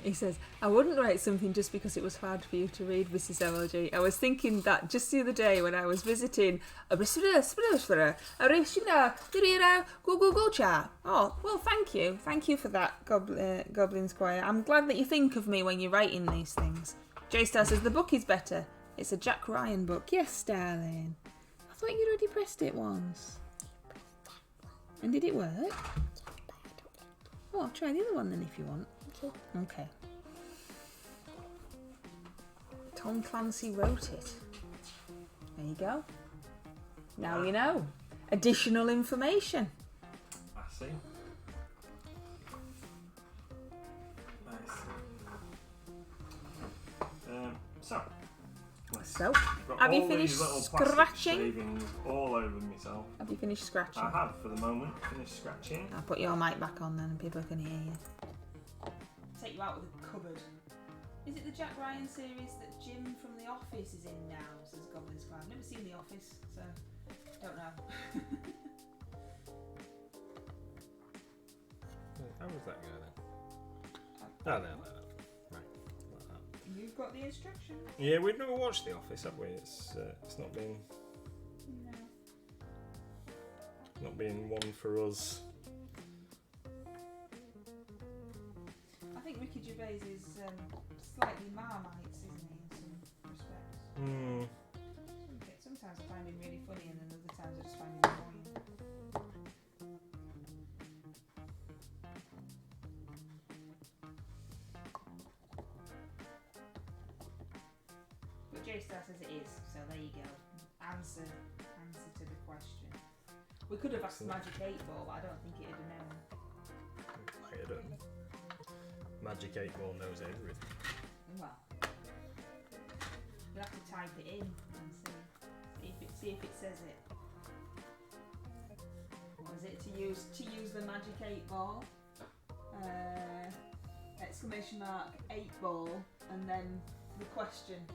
He says, I wouldn't write something just because it was hard for you to read, Mrs MLG. I was thinking that just the other day when I was visiting Oh, well, thank you. Thank you for that, Goblin Squire. I'm glad that you think of me when you're writing these things. J-Star says, the book is better. It's a Jack Ryan book. Yes, darling. I thought you'd already pressed it once. And did it work? Oh, I'll try the other one then if you want. Okay. Tom Clancy wrote it. There you go. Now you know. Additional information. I see. Nice. So, I've got have you all finished these little plastic scratching? shavings all over myself. Have you finished scratching? I have for the moment finished scratching. I'll put your mic back on then and people can hear you. Take you out with a cupboard. Is it the Jack Ryan series that Jim from The Office is in now, says Goblin Squire? I've never seen The Office, so don't know. How was that going then? Oh, no. Right. Like that. You've got the instructions. Yeah, we've never watched The Office, have we? It's not been one for us. I think Ricky Gervais is slightly Marmite, isn't he, in some respects? Okay, sometimes I find him really funny and then other times I just find him annoying. But J-Star says it is, so there you go. Answer to the question. We could have asked Magic 8 Ball, but I don't think it'd have known. I don't know. Magic 8 Ball knows everything. Well, we'll have to type it in and see if it says it. What is it to use the Magic 8 Ball? Exclamation mark 8 Ball and then the question.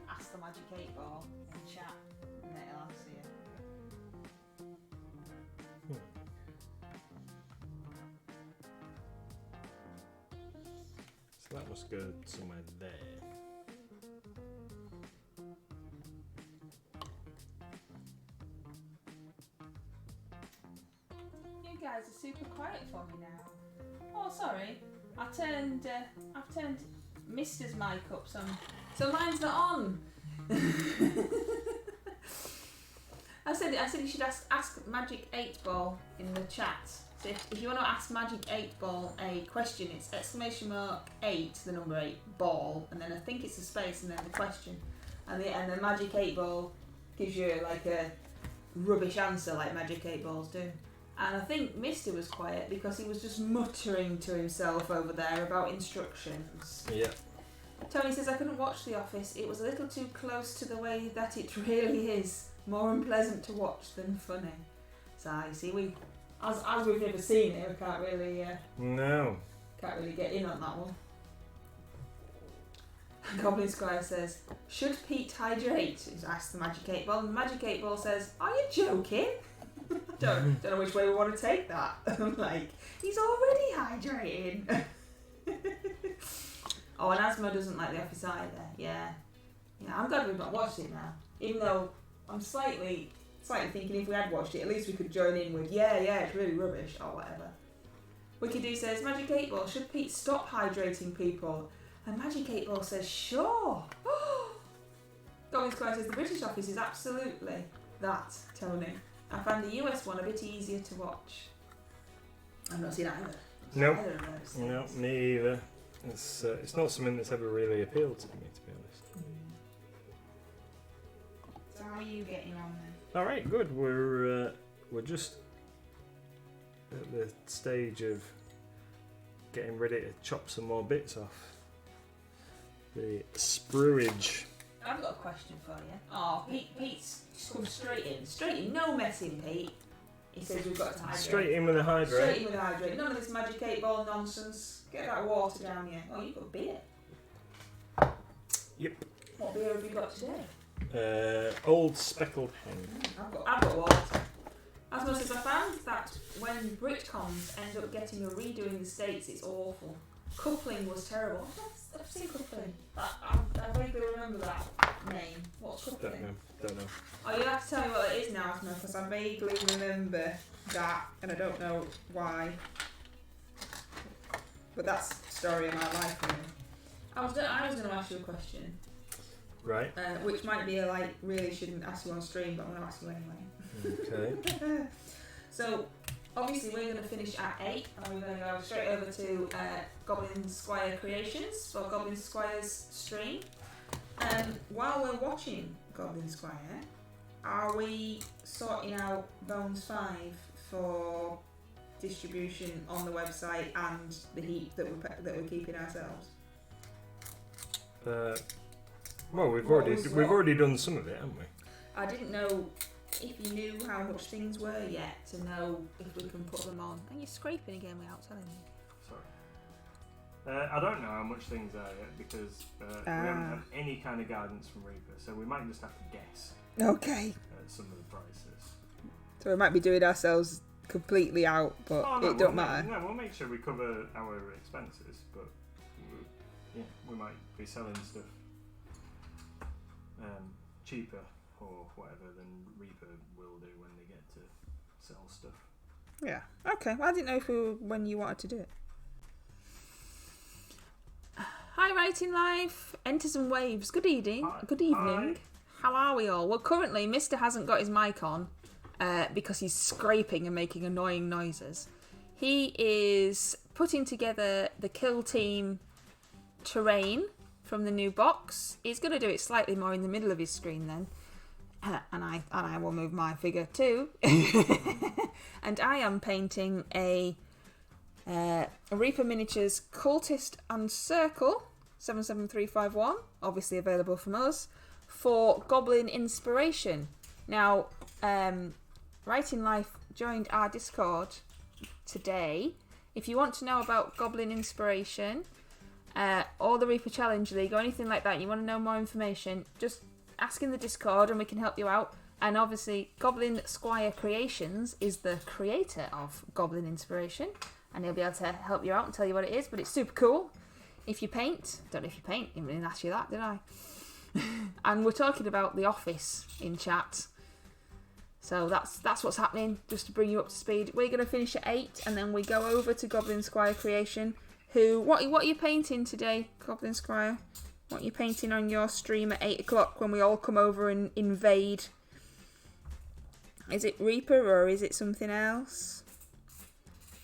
Ask the Magic 8 Ball in chat and then it'll answer you. So that must go somewhere there. You guys are super quiet for me now. Oh, sorry. I've turned Mister's mic up so mine's not on. I said you should ask Magic 8 Ball in the chat. So if you want to ask Magic 8 Ball a question, it's exclamation mark 8, the number 8, ball, and then I think it's a space and then the question. And the magic 8 ball gives you like a rubbish answer like magic 8 balls do. And I think Mister was quiet because he was just muttering to himself over there about instructions. Yeah. Tony says, I couldn't watch The Office. It was a little too close to the way that it really is. More unpleasant to watch than funny. So you see, as we've never seen it, we can't really get in on that one. Goblin Squire says, should Pete hydrate? He's asked the Magic 8 Ball. And the Magic 8 Ball says, are you joking? don't know which way we want to take that. I'm like, he's already hydrating. Oh, and Asmo doesn't like The Office either. Yeah, I'm glad we've not watched it now. Even though I'm slightly thinking if we had watched it, at least we could join in with, yeah, it's really rubbish, or whatever. Wicked says, Magic 8 Ball, should Pete stop hydrating people? And Magic 8 Ball says, sure. Goblin Squire says, the British Office is absolutely that, Tony. I found the US one a bit easier to watch. I've not seen either. Nope. No, me either. It's not something that's ever really appealed to me, to be honest. So how are you getting on then? All right, good. We're just at the stage of getting ready to chop some more bits off the spruage. I've got a question for you. Oh, Pete's just come straight in, no messing, Pete. He says we've got to hydrate. Straight in with a hydrate. Straight in with a hydrate. None of this Magic 8 Ball nonsense. Get that water down here. Oh, you've got beer. Yep. What beer have you got today? Old Speckled Hen. I've got water. As much as I found that when Britcoms end up getting a redo in the States, it's awful. Coupling was terrible. I've seen Coupling. I vaguely remember that name. What's Coupling? Don't know. Oh, you have to tell me what it is now, Asma, because I vaguely remember that, and I don't know why. But that's the story of my life, really. I was going to ask you a question. Right. Which might be really shouldn't ask you on stream, but I'm going to ask you anyway. Okay. So, obviously we're going to finish at 8, and we're going to go straight over to Goblin Squire Creations, for Goblin Squire's stream. While we're watching Goblin Squire, are we sorting out Bones 5 for distribution on the website and the heap that we're keeping ourselves? Well, we've already done some of it, haven't we? I didn't know if you knew how much things were yet to know if we can put them on. And you're scraping again without telling me. Sorry. I don't know how much things are yet because we haven't had any kind of guidance from Reaper, so we might just have to guess. Okay. Some of the prices. So we might be doing ourselves completely out, but it don't matter. No, we'll make sure we cover our expenses, but we might be selling stuff cheaper or whatever than Reaper will do when they get to sell stuff. Yeah. Okay. Well, I didn't know when you wanted to do it. Hi, Writing Life. Enters and Waves. Good evening. Hi. Good evening. Hi. How are we all? Well, currently, Mister hasn't got his mic on because he's scraping and making annoying noises. He is putting together the Kill Team terrain from the new box. He's going to do it slightly more in the middle of his screen then. And I will move my figure too. And I am painting a Reaper Miniatures Cultist and Circle 77351, obviously available from us, for Goblin Inspiration. Now, Writing Life joined our Discord today. If you want to know about Goblin Inspiration or the Reaper Challenge League or anything like that, you want to know more information, just ask in the Discord and we can help you out. And obviously, Goblin Squire Creations is the creator of Goblin Inspiration, and he'll be able to help you out and tell you what it is, but it's super cool. If you paint, don't know if you paint, I didn't ask you that, did I? And we're talking about The Office in chat. So that's what's happening, just to bring you up to speed. We're going to finish at 8, and then we go over to Goblin Squire Creation, what are you painting today, Goblin Squire? What are you painting on your stream at 8 o'clock when we all come over and invade? Is it Reaper or is it something else?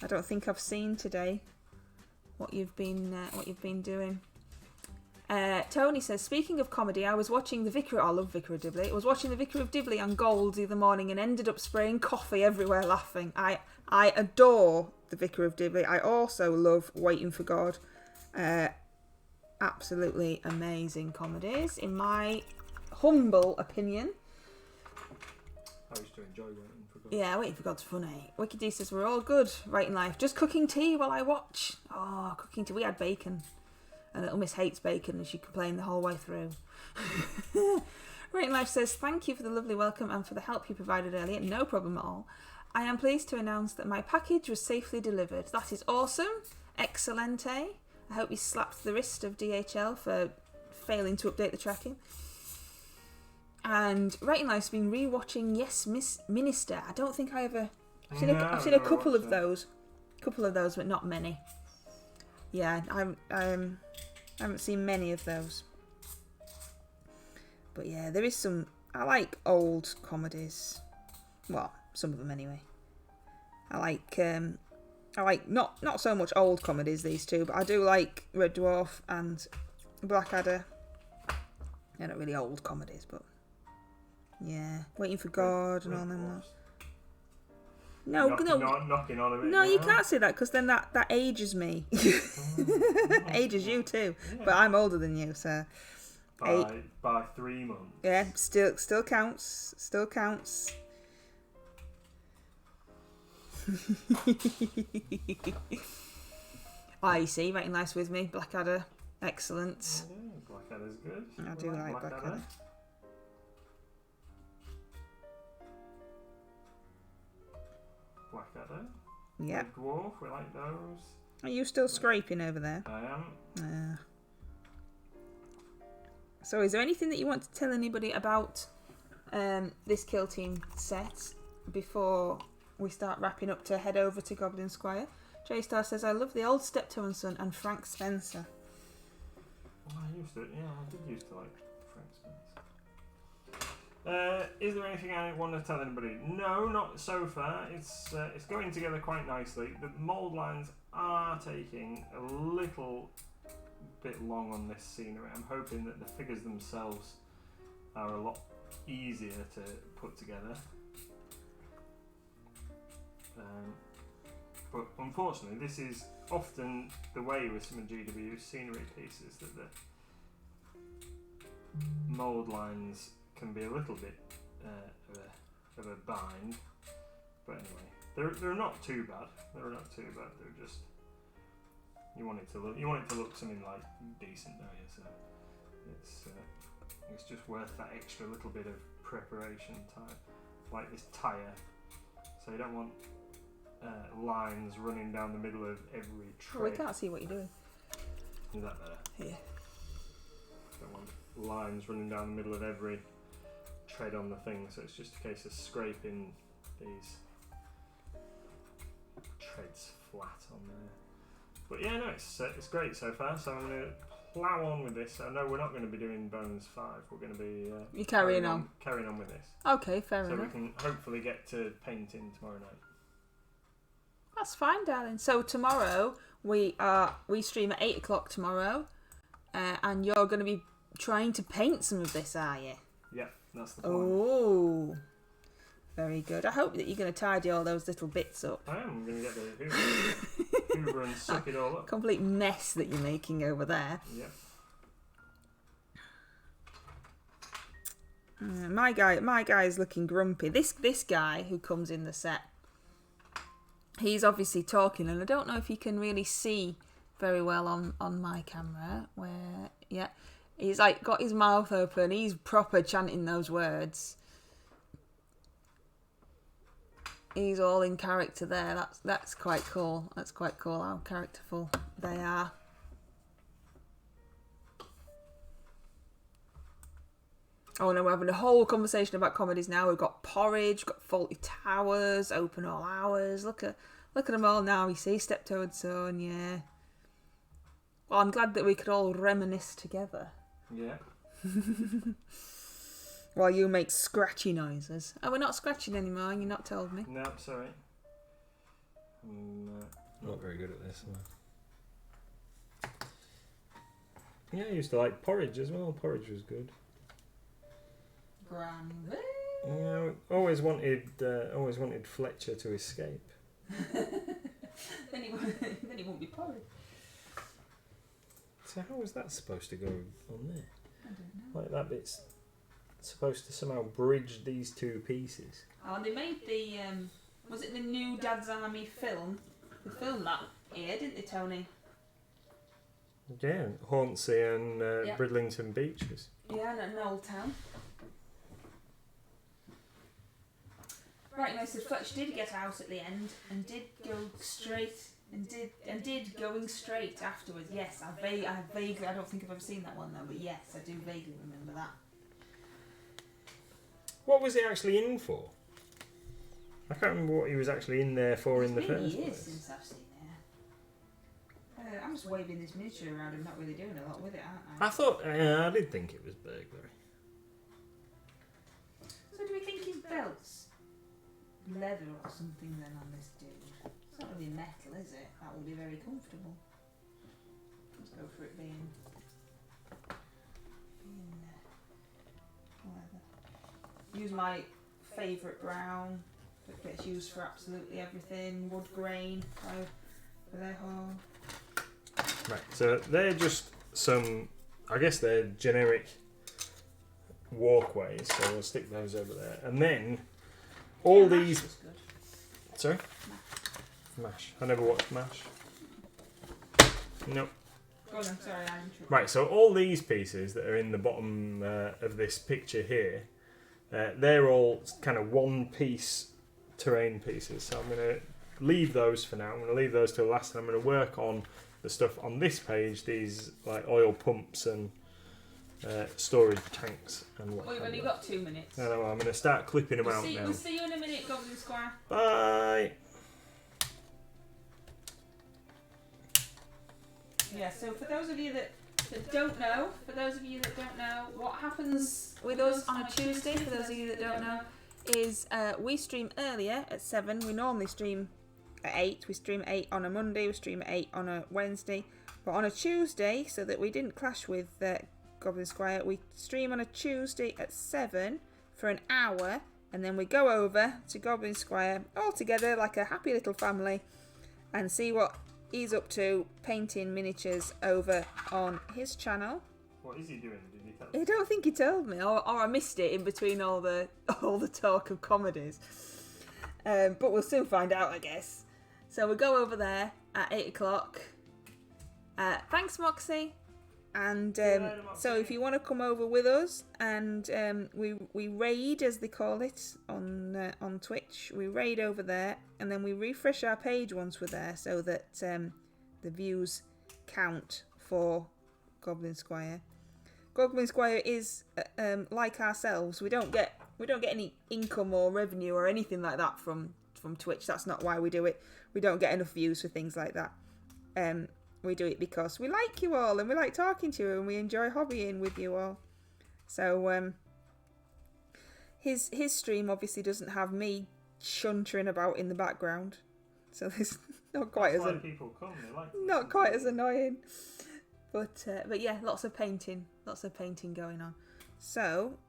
I don't think I've seen today what you've been doing. Tony says, speaking of comedy, I was watching the Vicar. I love Vicar of Dibley. I was watching the Vicar of Dibley on Gold the other morning and ended up spraying coffee everywhere laughing. I adore the Vicar of Dibley. I also love Waiting for God. Absolutely amazing comedies, in my humble opinion. I used to enjoy Waiting for God. Yeah, Waiting for God's funny. Wicked D says, we're all good, right in life. Just cooking tea while I watch. Oh, cooking tea. We had bacon. And Little Miss hates bacon and she complained the whole way through. Right in Life says, thank you for the lovely welcome and for the help you provided earlier. No problem at all. I am pleased to announce that my package was safely delivered. That is awesome. Excelente. I hope you slapped the wrist of DHL for failing to update the tracking. And Right in Life's been rewatching Yes Miss Minister. I don't think I ever... I've seen a couple of those. But not many. Yeah, I haven't seen many of those. But yeah, there is some... I like old comedies. Well, some of them anyway. I like not so much old comedies, these two, but I do like Red Dwarf and Blackadder. They're not really old comedies, but yeah, Waiting for God and all them. No, knocking on a bit. No, you can't say that because then that ages me. Ages you too, yeah. But I'm older than you, so. By 3 months. Yeah, still counts. Still counts. You see, Writing Life's with me. Blackadder, excellent. Blackadder's good. I do like Blackadder. Blackadder. Yeah. Red Dwarf, we like those. Are you still scraping over there? I am. So is there anything that you want to tell anybody about this Kill Team set before we start wrapping up to head over to Goblin Squire? J-Star says, I love the old Steptoe and Son and Frank Spencer. Well, I did used to like Frank Spencer. Is there anything I want to tell anybody? No, not so far. It's going together quite nicely. The mould lines are taking a little bit long on this scenery. I'm hoping that the figures themselves are a lot easier to put together. But unfortunately, this is often the way with some of GW's scenery pieces, that the mould lines can be a little bit of a bind. But anyway, they're not too bad. They're just, you want it to look something like decent, don't you? So it's just worth that extra little bit of preparation time, like this tyre. So you don't want lines running down the middle of every tread. Well, we can't see what you're doing. Is that better? Yeah. Don't want lines running down the middle of every tread on the thing, so it's just a case of scraping these treads flat on there. But yeah, no, it's great so far, so I'm going to plough on with this. I know we're not going to be doing Bones 5, we're going to be You're carrying on with this. Okay, fair enough. So we can hopefully get to painting tomorrow night. That's fine, darling. So tomorrow we stream at 8 o'clock tomorrow, and you're going to be trying to paint some of this, are you? Yeah, that's the plan. Oh, very good. I hope that you're going to tidy all those little bits up. I am. I'm going to get the Hoover and suck it all up. Complete mess that you're making over there. Yeah. My guy's looking grumpy. This guy who comes in the set, he's obviously talking, and I don't know if you can really see very well on my camera. Where, yeah, he's like got his mouth open. He's proper chanting those words. He's all in character there. That's quite cool. That's quite cool how characterful they are. Oh no, we're having a whole conversation about comedies now. We've got Porridge, we've got Faulty Towers, Open All Hours. Look at them all now. You see, Steptoe and Son, yeah. Well, I'm glad that we could all reminisce together. Yeah. While you make scratchy noises. Oh, we're not scratching anymore. You've not told me. No, sorry. I'm not very good at this. Yeah, I used to like porridge as well. Porridge was good. Granby. Yeah, always wanted Fletcher to escape. then he won't be porridge. So how was that supposed to go on there? I don't know. Like that bit's supposed to somehow bridge these two pieces. Oh, they made the was it the new Dad's Army film? They filmed that here, didn't they, Tony? Yeah, Hornsey and Yep. Bridlington Beaches. Yeah, and Old Town. Right, no, so Fletch did get out at the end and did go straight and did going straight afterwards. Yes, I vaguely, I don't think I've ever seen that one though, but yes, I do vaguely remember that. What was he actually in for? I can't remember what he was actually in there for in the It's been first years place. since I've seen it. I'm just waving this miniature around and not really doing a lot with it, aren't I? I thought, I did think it was burglary. So do we think his belt's leather or something then on this dude? It's not really metal, is it? That will be very comfortable. Let's go for it being leather. Use my favourite brown that gets used for absolutely everything. Wood grain for their whole. Right, so they're just some, I guess they're generic walkways, so we'll stick those over there. And then all Yeah, these... Mash was good. Sorry? MASH. I never watched MASH. Nope. Go on, I'm sorry, I'm interrupting. Right, so all these pieces that are in the bottom of this picture here, they're all kind of one-piece terrain pieces. So I'm going to leave those for now. I'm going to leave those till last, and I'm going to work on the stuff on this page, these like oil pumps and storage tanks and what. We've only got 2 minutes. No, I'm going to start clipping them out now. We'll see you in a minute, Goblin Squire. Bye! Yeah, so for those of you that don't know, what happens with us on a Tuesday, for those of you that don't know, is we stream earlier at 7. We normally stream at 8. We stream at 8 on a Monday, we stream at 8 on a Wednesday. But on a Tuesday, so that we didn't clash with Goblin Squire, we stream on a Tuesday at 7 for an hour, and then we go over to Goblin Squire all together like a happy little family and see what he's up to painting miniatures over on his channel. What is he doing? Did he tell you? I don't think he told me, or I missed it in between all the talk of comedies. But we'll soon find out, I guess. So we go over there at 8 o'clock. Thanks, Moxie. And so if you want to come over with us, and we raid, as they call it on Twitch, we raid over there, and then we refresh our page once we're there, so that the views count for Goblin Squire. Goblin Squire is like ourselves. We don't get any income or revenue or anything like that from Twitch. That's not why we do it. We don't get enough views for things like that. We do it because we like you all, and we like talking to you, and we enjoy hobbying with you all. So his stream obviously doesn't have me chuntering about in the background, so there's not quite That's as why people come. They like it. not quite as annoying. But yeah, lots of painting going on. So,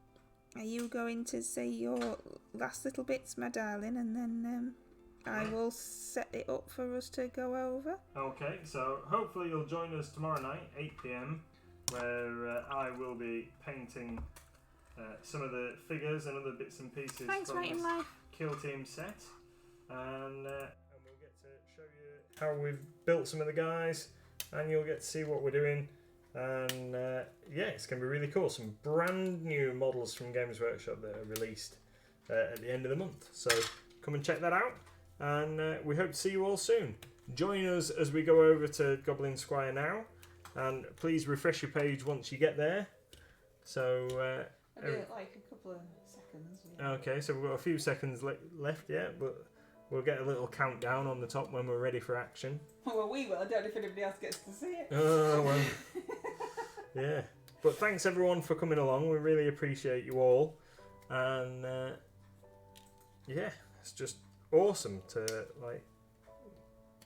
are you going to say your last little bits, my darling, and then I will set it up for us to go over? Okay, so hopefully you'll join us tomorrow night, 8 PM, where I will be painting some of the figures and other bits and pieces Thanks, from Right in this Life. Kill Team set. And we'll get to show you how we've built some of the guys, and you'll get to see what we're doing. And yeah, it's going to be really cool. Some brand new models from Games Workshop that are released at the end of the month. So come and check that out. And we hope to see you all soon. Join us as we go over to Goblin Squire now, and please refresh your page once you get there. So I'll do it like a couple of seconds. Yeah. okay, so we've got a few seconds left yet, but we'll get a little countdown on the top when we're ready for action. Well, we will. I don't know if anybody else gets to see it. Oh well, yeah. But thanks everyone for coming along. We really appreciate you all, and yeah, it's just awesome to like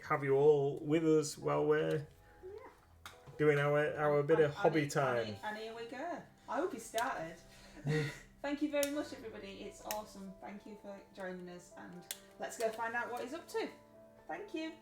have you all with us while we're doing our bit of hobby time. And here we go. I hope you started. Thank you very much, everybody. It's awesome. Thank you for joining us, and let's go find out what he's up to. Thank you.